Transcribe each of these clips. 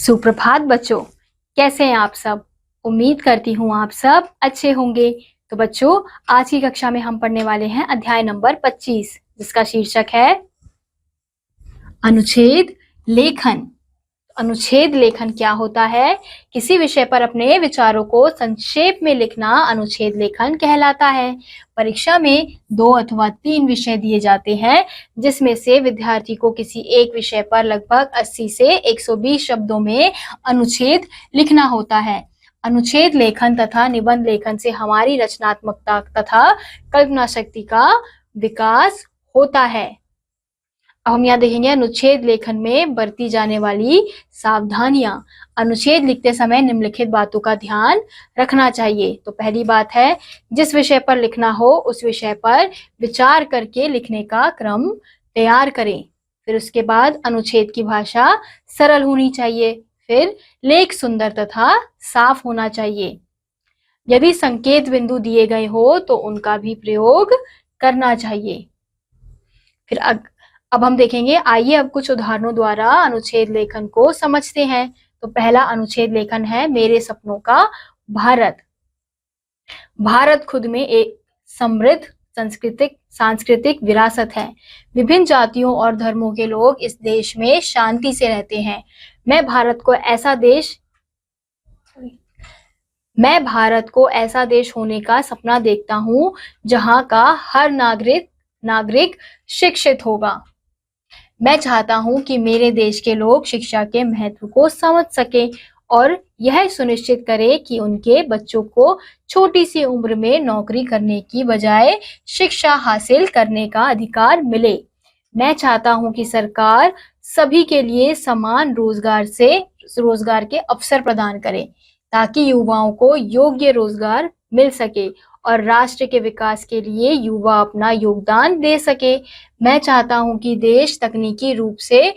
सुप्रभात बच्चों, कैसे हैं आप सब। उम्मीद करती हूँ आप सब अच्छे होंगे। तो बच्चों, आज की कक्षा में हम पढ़ने वाले हैं अध्याय नंबर 25, जिसका शीर्षक है अनुच्छेद लेखन। अनुच्छेद लेखन क्या होता है? किसी विषय पर अपने विचारों को संक्षेप में लिखना अनुच्छेद लेखन कहलाता है। परीक्षा में 2 अथवा 3 विषय दिए जाते हैं, जिसमें से विद्यार्थी को किसी एक विषय पर लगभग 80 से 120 शब्दों में अनुच्छेद लिखना होता है। अनुच्छेद लेखन तथा निबंध लेखन से हमारी रचनात्मकता तथा कल्पना शक्ति का विकास होता है। अब हम यहाँ देखेंगे अनुच्छेद लेखन में बरती जाने वाली सावधानियां। अनुच्छेद लिखते समय निम्नलिखित बातों का ध्यान रखना चाहिए। तो पहली बात है, जिस विषय पर लिखना हो उस विषय पर विचार करके लिखने का क्रम तैयार करें। फिर उसके बाद अनुच्छेद की भाषा सरल होनी चाहिए। फिर लेख सुंदर तथा साफ होना चाहिए। यदि संकेत बिंदु दिए गए हो तो उनका भी प्रयोग करना चाहिए। फिर अब हम देखेंगे, आइए अब कुछ उदाहरणों द्वारा अनुच्छेद लेखन को समझते हैं। तो पहला अनुच्छेद लेखन है मेरे सपनों का भारत। भारत खुद में एक समृद्ध सांस्कृतिक विरासत है। विभिन्न जातियों और धर्मों के लोग इस देश में शांति से रहते हैं। मैं भारत को ऐसा देश होने का सपना देखता हूँ जहाँ का हर नागरिक शिक्षित होगा। मैं चाहता हूं कि मेरे देश के लोग शिक्षा के महत्व को समझ सके और यह सुनिश्चित करें कि उनके बच्चों को छोटी सी उम्र में नौकरी करने की बजाय शिक्षा हासिल करने का अधिकार मिले। मैं चाहता हूं कि सरकार सभी के लिए समान रोजगार के अवसर प्रदान करे, ताकि युवाओं को योग्य रोजगार मिल सके और राष्ट्र के विकास के लिए युवा अपना योगदान दे सके। मैं चाहता हूं कि देश तकनीकी रूप से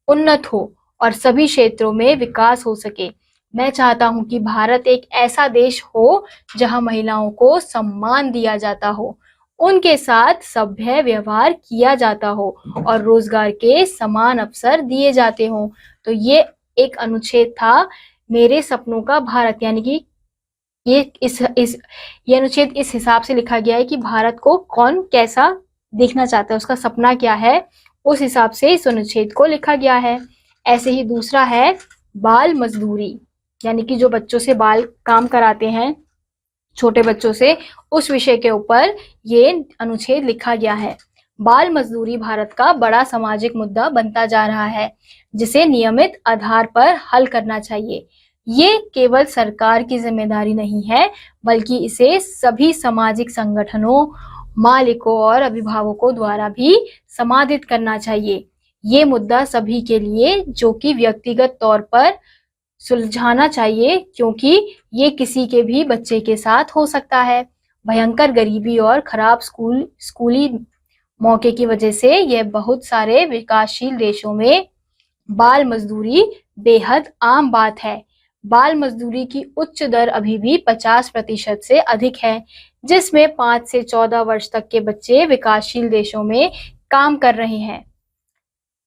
उन्नत हो और सभी क्षेत्रों में विकास हो सके। मैं चाहता हूं कि भारत एक ऐसा देश हो जहां महिलाओं को सम्मान दिया जाता हो, उनके साथ सभ्य व्यवहार किया जाता हो और रोजगार के समान अवसर दिए जाते हों। तो ये एक अनुच्छेद था मेरे सपनों का भारत, यानी कि ये अनुच्छेद इस हिसाब से लिखा गया है कि भारत को कौन कैसा देखना चाहता है, उसका सपना क्या है, उस हिसाब से इस अनुच्छेद को लिखा गया है। ऐसे ही दूसरा है बाल मजदूरी, यानी कि जो बच्चों से बाल काम कराते हैं, छोटे बच्चों से, उस विषय के ऊपर ये अनुच्छेद लिखा गया है। बाल मजदूरी भारत का बड़ा सामाजिक मुद्दा बनता जा रहा है, जिसे नियमित आधार पर हल करना चाहिए। ये केवल सरकार की जिम्मेदारी नहीं है, बल्कि इसे सभी सामाजिक संगठनों, मालिकों और अभिभावकों द्वारा भी समाधित करना चाहिए। ये मुद्दा सभी के लिए जो कि व्यक्तिगत तौर पर सुलझाना चाहिए, क्योंकि ये किसी के भी बच्चे के साथ हो सकता है। भयंकर गरीबी और खराब स्कूली मौके की वजह से यह बहुत सारे विकासशील देशों में बाल मजदूरी बेहद आम बात है। बाल मजदूरी की उच्च दर अभी भी 50% से अधिक है, जिसमें 5 से 14 वर्ष तक के बच्चे विकासशील देशों में काम कर रहे हैं।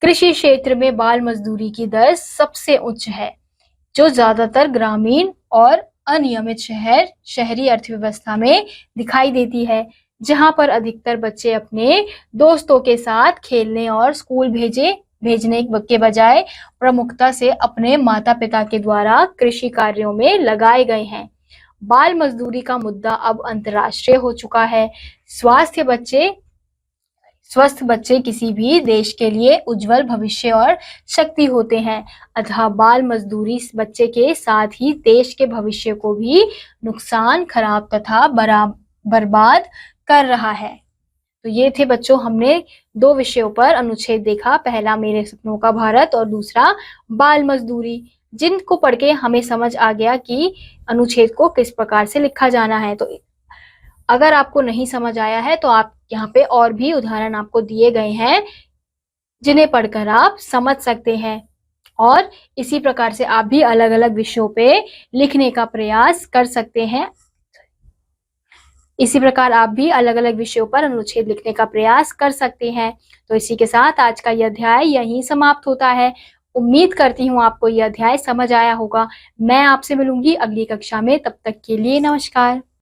कृषि क्षेत्र में बाल मजदूरी की दर सबसे उच्च है, जो ज्यादातर ग्रामीण और अनियमित शहरी अर्थव्यवस्था में दिखाई देती है, जहां पर अधिकतर बच्चे अपने दोस्तों के साथ खेलने और स्कूल भेजने के बजाय प्रमुखता से अपने माता पिता के द्वारा कृषि कार्यों में लगाए गए हैं। बाल मजदूरी का मुद्दा अब अंतर्राष्ट्रीय हो चुका है। स्वस्थ बच्चे किसी भी देश के लिए उज्जवल भविष्य और शक्ति होते हैं, अतः बाल मजदूरी बच्चे के साथ ही देश के भविष्य को भी नुकसान, खराब तथा बर्बाद कर रहा है। तो ये थे बच्चों, हमने 2 विषयों पर अनुच्छेद देखा, पहला मेरे सपनों का भारत और दूसरा बाल मजदूरी, जिनको पढ़ के हमें समझ आ गया कि अनुच्छेद को किस प्रकार से लिखा जाना है। तो अगर आपको नहीं समझ आया है तो आप यहाँ पे और भी उदाहरण आपको दिए गए हैं, जिन्हें पढ़कर आप समझ सकते हैं और इसी प्रकार से आप भी अलग अलग विषयों पे लिखने का प्रयास कर सकते हैं। इसी प्रकार आप भी अलग अलग विषयों पर अनुच्छेद लिखने का प्रयास कर सकते हैं। तो इसी के साथ आज का यह अध्याय यहीं समाप्त होता है। उम्मीद करती हूँ आपको यह अध्याय समझ आया होगा। मैं आपसे मिलूंगी अगली कक्षा में, तब तक के लिए नमस्कार।